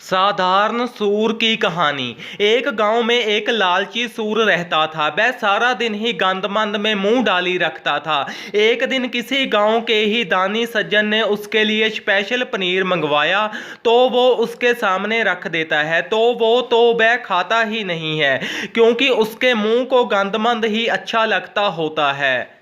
साधारण सूर की कहानी। एक गांव में एक लालची सूर रहता था। वह सारा दिन ही गंदमंद में मुंह डाली रखता था। एक दिन किसी गांव के ही दानी सज्जन ने उसके लिए स्पेशल पनीर मंगवाया तो वो उसके सामने रख देता है तो वह खाता ही नहीं है, क्योंकि उसके मुंह को गंदमंद ही अच्छा लगता होता है।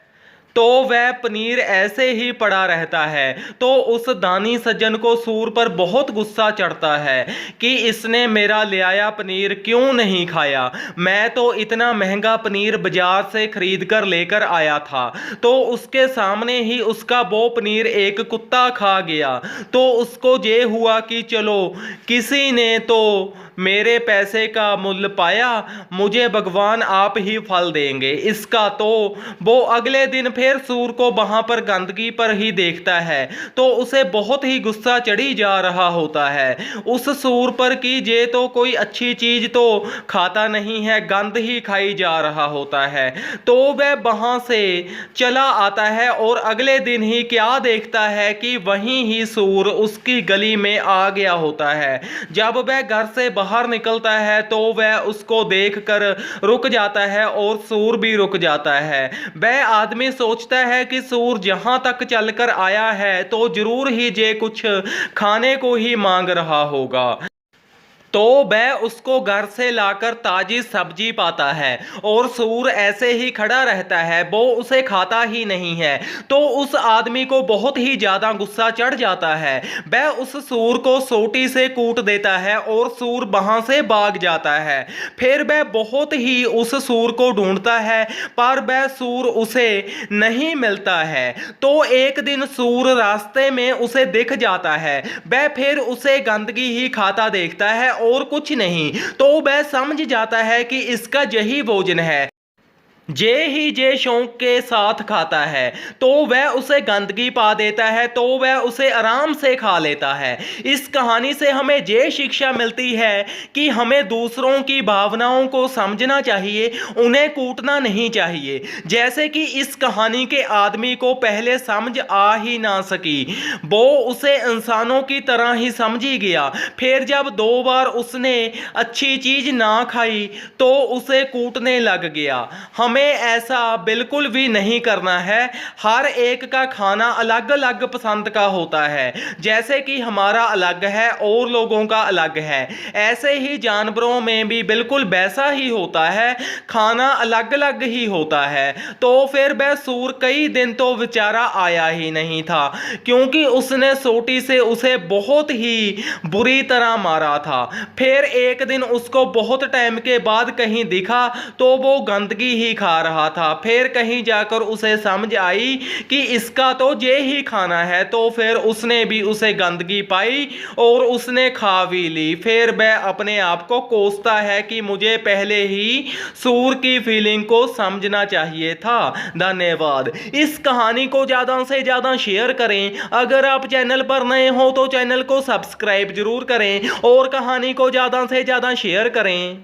तो वह पनीर ऐसे ही पड़ा रहता है। तो उस दानी सज्जन को सूर पर बहुत गुस्सा चढ़ता है कि इसने मेरा ले आया पनीर क्यों नहीं खाया। मैं तो इतना महंगा पनीर बाजार से खरीद कर लेकर आया था। तो उसके सामने ही उसका वो पनीर एक कुत्ता खा गया। तो उसको ये हुआ कि चलो, किसी ने तो मेरे पैसे का मूल्य पाया, मुझे भगवान आप ही फल देंगे इसका। तो वो अगले दिन फिर सूर को वहां पर गंदगी पर ही देखता है तो उसे बहुत ही गुस्सा चढ़ी जा रहा होता है उस सूर पर कि ये तो कोई अच्छी चीज तो खाता नहीं है, गंद ही खाई जा रहा होता है। तो वह वहां से चला आता है और अगले दिन ही क्या देखता है कि वहीं ही सूर उसकी गली में आ गया होता है। जब वह घर से बाहर निकलता है तो वह उसको देखकर रुक जाता है और सूर भी रुक जाता है। वह आदमी सोचता है कि सूर जहां तक चलकर आया है तो जरूर ही ये कुछ खाने को ही मांग रहा होगा। तो वह उसको घर से लाकर ताजी सब्जी पाता है और सूर ऐसे ही खड़ा रहता है, वो उसे खाता ही नहीं है। तो उस आदमी को बहुत ही ज्यादा गुस्सा चढ़ जाता है। वह उस सूर को सोटी से कूट देता है और सूर वहां से भाग जाता है। फिर वह बहुत ही उस सूर को ढूंढता है पर वह सूर उसे नहीं मिलता है। तो एक दिन सूर रास्ते में उसे दिख जाता है। वह फिर उसे गंदगी ही खाता देखता है और कुछ नहीं। तो वह समझ जाता है कि इसका यही भोजन है, जे शौक के साथ खाता है। तो वह उसे गंदगी पा देता है तो वह उसे आराम से खा लेता है। इस कहानी से हमें ये शिक्षा मिलती है कि हमें दूसरों की भावनाओं को समझना चाहिए, उन्हें कूटना नहीं चाहिए। जैसे कि इस कहानी के आदमी को पहले समझ आ ही ना सकी, वो उसे इंसानों की तरह ही समझी गया। फिर जब 2 बार उसने अच्छी चीज ना खाई तो उसे कूटने लग गया। हमें ऐसा बिल्कुल भी नहीं करना है। हर एक का खाना अलग अलग पसंद का होता है, जैसे कि हमारा अलग है और लोगों का अलग है। ऐसे ही जानवरों में भी बिल्कुल वैसा ही होता है, खाना अलग अलग ही होता है। तो फिर वह सूर कई दिन तो बेचारा आया ही नहीं था, क्योंकि उसने सोटी से उसे बहुत ही बुरी तरह मारा था। फिर एक दिन उसको बहुत टाइम के बाद कहीं दिखा तो वो गंदगी ही खा रहा था। फिर कहीं जाकर उसे समझ आई कि इसका तो ये ही खाना है। तो फिर उसने भी उसे गंदगी पाई और उसने खा भी ली। फिर वह अपने आप को कोसता है कि मुझे पहले ही सूर की फीलिंग को समझना चाहिए था। धन्यवाद। इस कहानी को ज्यादा से ज्यादा शेयर करें। अगर आप चैनल पर नए हो तो चैनल को सब्सक्राइब जरूर करें और कहानी को ज्यादा से ज्यादा शेयर करें।